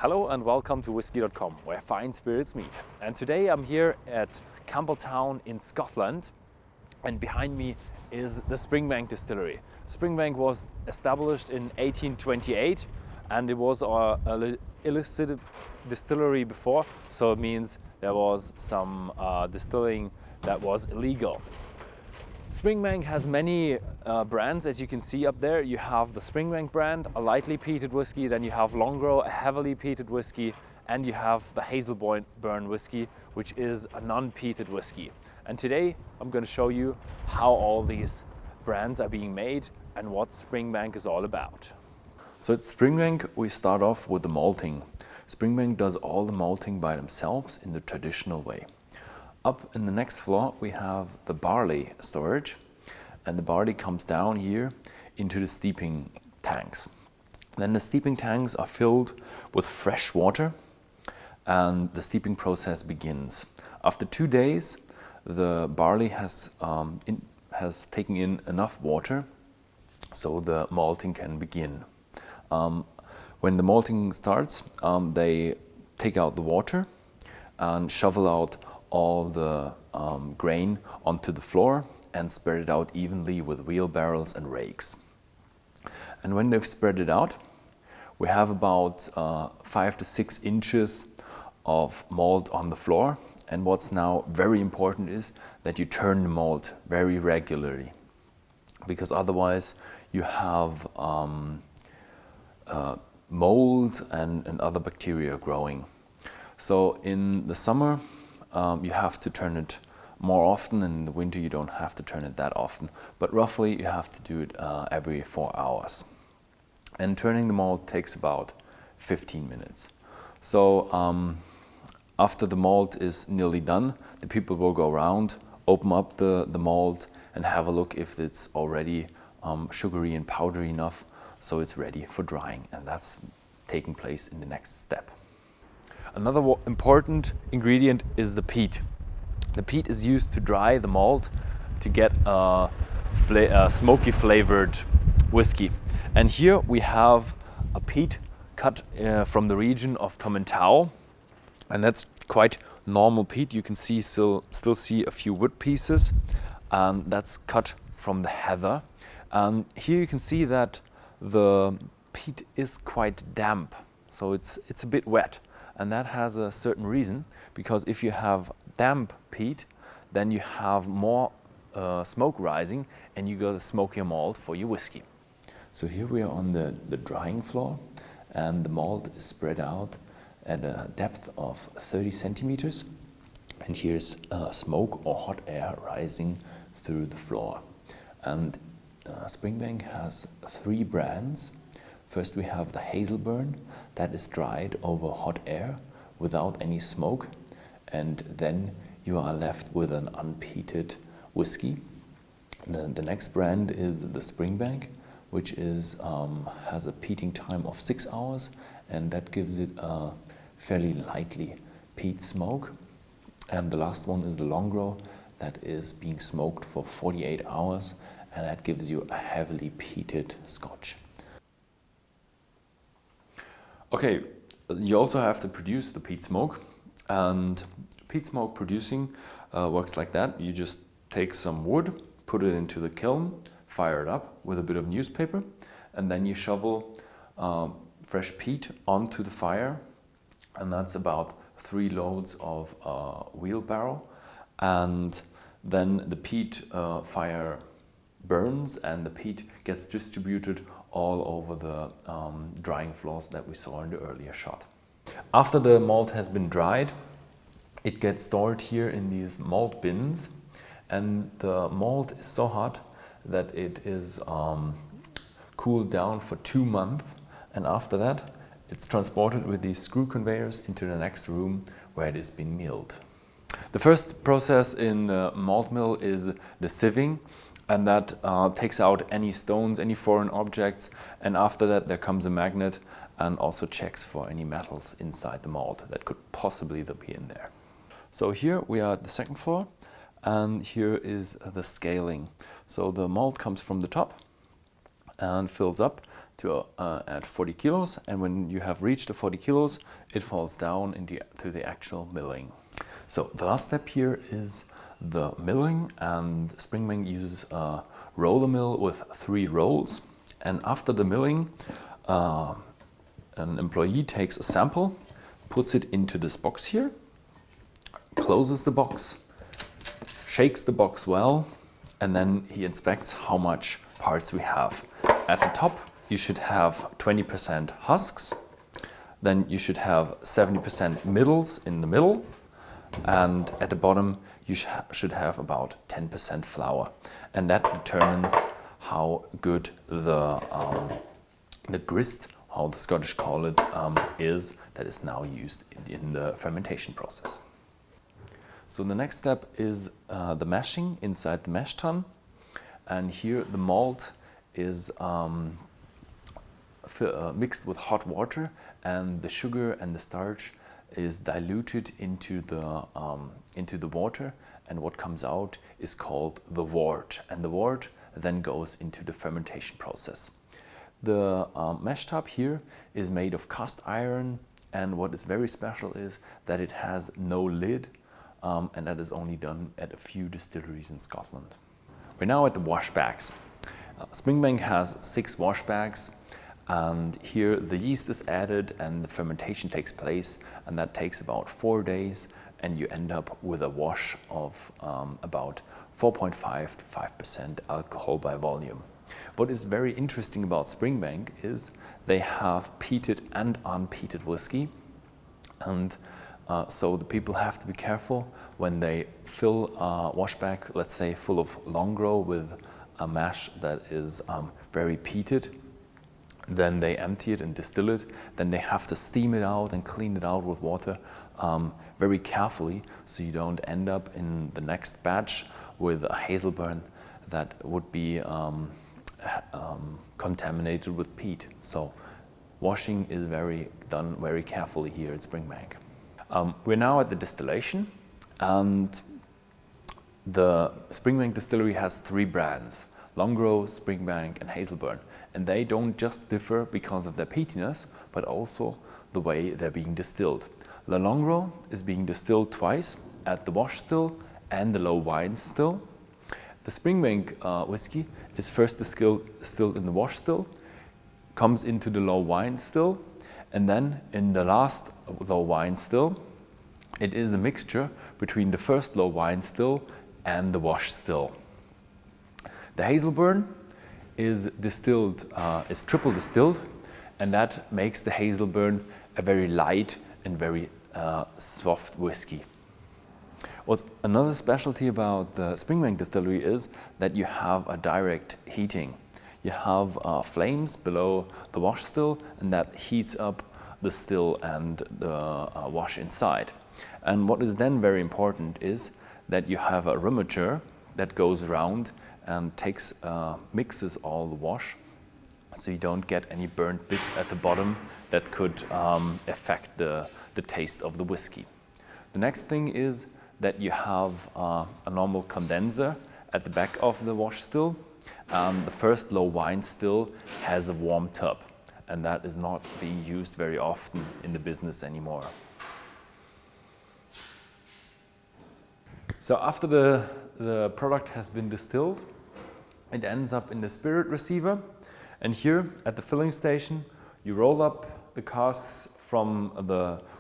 Hello and welcome to Whisky.com, where fine spirits meet. And today I'm here at Campbelltown in Scotland, and behind me is the Springbank Distillery. Springbank was established in 1828 and it was an illicit distillery before, so it means there was some distilling that was illegal. Springbank has many brands, as you can see up there. You have the Springbank brand, a lightly peated whiskey, then you have Longrow, a heavily peated whiskey, and you have the Hazelburn whiskey, which is a non-peated whiskey. And today I'm going to show you how all these brands are being made and what Springbank is all about. So at Springbank we start off with the malting. Springbank does all the malting by themselves in the traditional way. Up in the next floor we have the barley storage, and the barley comes down here into the steeping tanks. Then the steeping tanks are filled with fresh water and the steeping process begins. After 2 days the barley has taken in enough water so the malting can begin. When the malting starts, they take out the water and shovel out all the grain onto the floor and spread it out evenly with wheelbarrows and rakes. And when they've spread it out, we have about 5 to 6 inches of malt on the floor. And what's now very important is that you turn the malt very regularly, because otherwise you have mold and other bacteria growing. So in the summer, you have to turn it more often, and in the winter you don't have to turn it that often. But roughly you have to do it every 4 hours. And turning the malt takes about 15 minutes. So after the malt is nearly done, the people will go around, open up the malt and have a look if it's already sugary and powdery enough, so it's ready for drying, and that's taking place in the next step. Another important ingredient is the peat. The peat is used to dry the malt to get a smoky flavored whiskey. And here we have a peat cut from the region of Campbelltown, and that's quite normal peat. You can still see a few wood pieces, and that's cut from the heather. And here you can see that the peat is quite damp, so it's a bit wet. And that has a certain reason, because if you have damp peat, then you have more smoke rising and you got a smokier malt for your whiskey. So here we are on the drying floor, and the malt is spread out at a depth of 30 centimeters. And here's smoke or hot air rising through the floor. And Springbank has 3 brands. First we have the Hazelburn, that is dried over hot air without any smoke, and then you are left with an unpeated whiskey. The next brand is the Springbank, which is has a peating time of 6 hours, and that gives it a fairly lightly peat smoke. And the last one is the Longrow, that is being smoked for 48 hours, and that gives you a heavily peated scotch. Okay, you also have to produce the peat smoke, and peat smoke producing works like that. You just take some wood, put it into the kiln, fire it up with a bit of newspaper, and then you shovel fresh peat onto the fire, and that's about 3 loads of wheelbarrow, and then the peat fire burns and the peat gets distributed all over the drying floors that we saw in the earlier shot. After the malt has been dried, it gets stored here in these malt bins, and the malt is so hot that it is cooled down for 2 months, and after that it's transported with these screw conveyors into the next room where it is being milled. The first process in the malt mill is the sieving, and that takes out any stones, any foreign objects, and after that there comes a magnet and also checks for any metals inside the malt that could possibly be in there. So here we are at the second floor, and here is the scaling. So the malt comes from the top and fills up to at 40 kilos, and when you have reached the 40 kilos, it falls down to the actual milling. So the last step here is the milling, and Springbank uses a roller mill with 3 rolls. And after the milling, an employee takes a sample, puts it into this box here, closes the box, shakes the box well, and then he inspects how much parts we have. At the top, you should have 20% husks, then you should have 70% middles in the middle, and at the bottom you should have about 10% flour. And that determines how good the grist, how the Scottish call it, is that is now used in the fermentation process. So the next step is the mashing inside the mash tun, and here the malt is mixed with hot water, and the sugar and the starch is diluted into the water, and what comes out is called the wort, and the wort then goes into the fermentation process. The mash tub here is made of cast iron, and what is very special is that it has no lid, and that is only done at a few distilleries in Scotland. We're now at the washbags. Springbank has 6 washbags, and here the yeast is added and the fermentation takes place, and that takes about 4 days, and you end up with a wash of about 4.5 to 5% alcohol by volume. What is very interesting about Springbank is they have peated and unpeated whiskey, and so the people have to be careful when they fill a washbag, let's say full of long grow with a mash that is very peated. Then they empty it and distill it. Then they have to steam it out and clean it out with water very carefully, so you don't end up in the next batch with a hazel burn that would be contaminated with peat. So washing is done very carefully here at Springbank. We're now at the distillation, and the Springbank Distillery has 3 brands: Longrow, Springbank and Hazelburn, and they don't just differ because of their peatiness, but also the way they're being distilled. The Longrow is being distilled twice, at the wash still and the low wine still. The Springbank whiskey is first distilled in the wash still, comes into the low wine still, and then in the last low wine still, it is a mixture between the first low wine still and the wash still. The Hazelburn is distilled, is triple distilled, and that makes the Hazelburn a very light and very soft whiskey. What's another specialty about the Springbank Distillery is that you have a direct heating. You have flames below the wash still, and that heats up the still and the wash inside. And what is then very important is that you have a rummager that goes around and mixes all the wash, so you don't get any burnt bits at the bottom that could affect the taste of the whiskey. The next thing is that you have a normal condenser at the back of the wash still. The first low wine still has a warm tub, and that is not being used very often in the business anymore. So after the product has been distilled, it ends up in the spirit receiver, and here at the filling station you roll up the casks from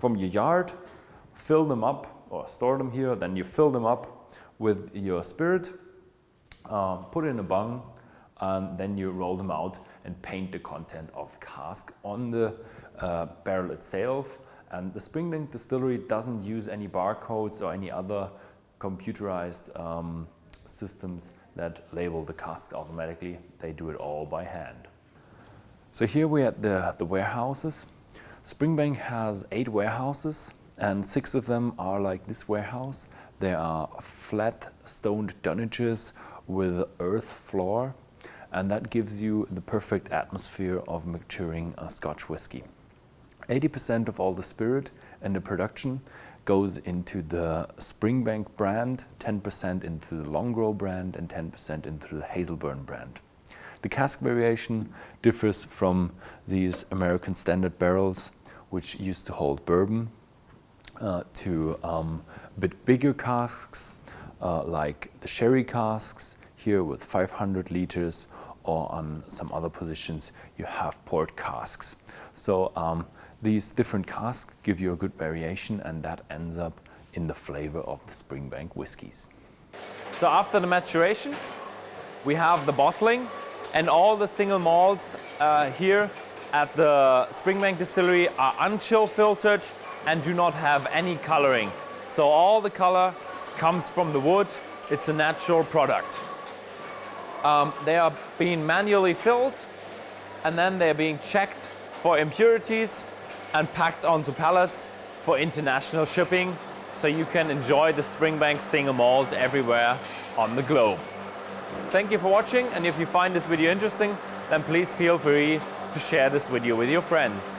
your yard, fill them up or store them here, then you fill them up with your spirit, put it in a bung, and then you roll them out and paint the content of the cask on the barrel itself. And the Springbank Distillery doesn't use any barcodes or any other computerized systems that label the cask automatically. They do it all by hand. So here we're at the warehouses. Springbank has 8 warehouses, and 6 of them are like this warehouse. They are flat stoned dunnages with earth floor, and that gives you the perfect atmosphere of maturing a Scotch whisky. 80% of all the spirit and the production goes into the Springbank brand, 10% into the Longrow brand, and 10% into the Hazelburn brand. The cask variation differs from these American standard barrels, which used to hold bourbon, to a bit bigger casks, like the sherry casks here with 500 liters, or on some other positions you have port casks. So these different casks give you a good variation, and that ends up in the flavor of the Springbank whiskies. So after the maturation, we have the bottling, and all the single malts here at the Springbank Distillery are unchill filtered and do not have any coloring. So all the color comes from the wood. It's a natural product. They are being manually filled, and then they're being checked for impurities and packed onto pallets for international shipping, so you can enjoy the Springbank single malt everywhere on the globe. Thank you for watching, and if you find this video interesting, then please feel free to share this video with your friends.